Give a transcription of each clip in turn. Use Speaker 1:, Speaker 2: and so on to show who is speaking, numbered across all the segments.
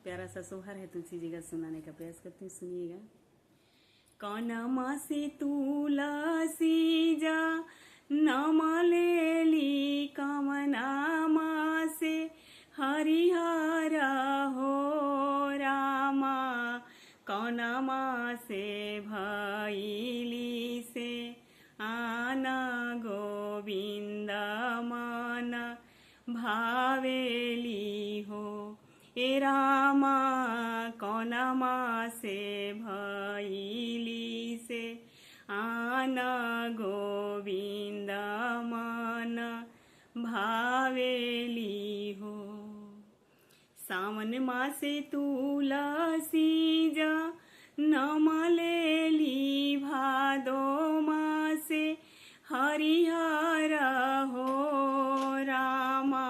Speaker 1: प्यारा सा सोहर है तुलसी जी का, सुनाने का प्रयास करती हूँ, सुनिएगा। कनमा से तुलसी जा नाम लेली, कमनामा से हरिहर हो रामा, कनमा से भैली से आना गोविंद मन भावेली हो। ए रामा कनमा से भैली से आना गोविंद मन भावेली हो। सावन मासे तुलसी जा नाम लेली, भादो मासे हरिहर हो रामा,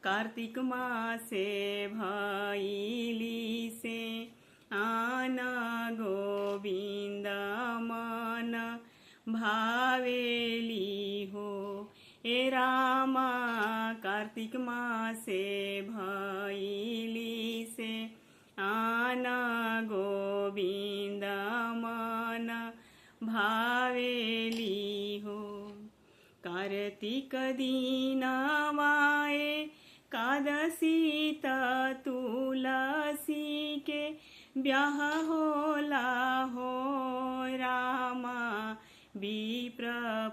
Speaker 1: कार्तिक मासे भैली से आना गोविंद मन भावेली हो। ए रामा कार्तिक मासे भैली से आना गोविंद मन भावेली हो। कार्तिक दीनवाए कादसी तुलसी के ब्याह होला हो रामा, विप्र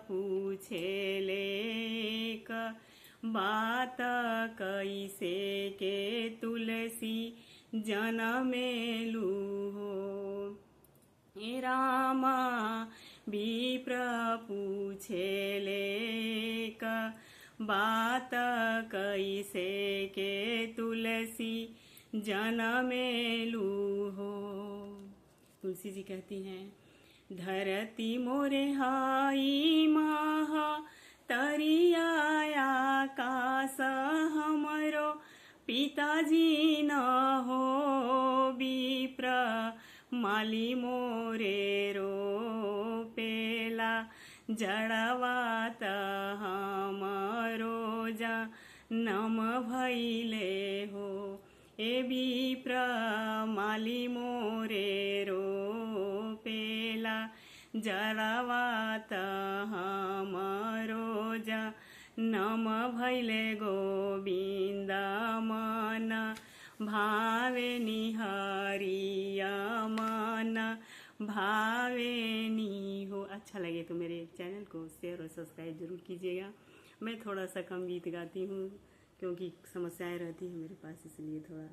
Speaker 1: पूछेले बात कैसे के तुलसी जनमेलु हो। ए रामा विप्र पूछेले बात कैसे के तुलसी जनमेलु हो। तुलसी जी कहती हैं, धरती मोरे हाई महा तरिया आकाश हमरो पिताजी न हो, विप्र माली मोरे रो पेला जड़वात हमरो जा नम भैले हो। ए विप्र माली मोरे रो पेला जड़वात हमरो जा नम भैले गोविंद मन भावेनी, हरिया मन भावेनी हो। अच्छा लगे तो मेरे चैनल को शेयर और सब्सक्राइब जरूर कीजिएगा। मैं थोड़ा सा कम गीत गाती हूँ क्योंकि समस्याएं रहती हैं मेरे पास, इसलिए थोड़ा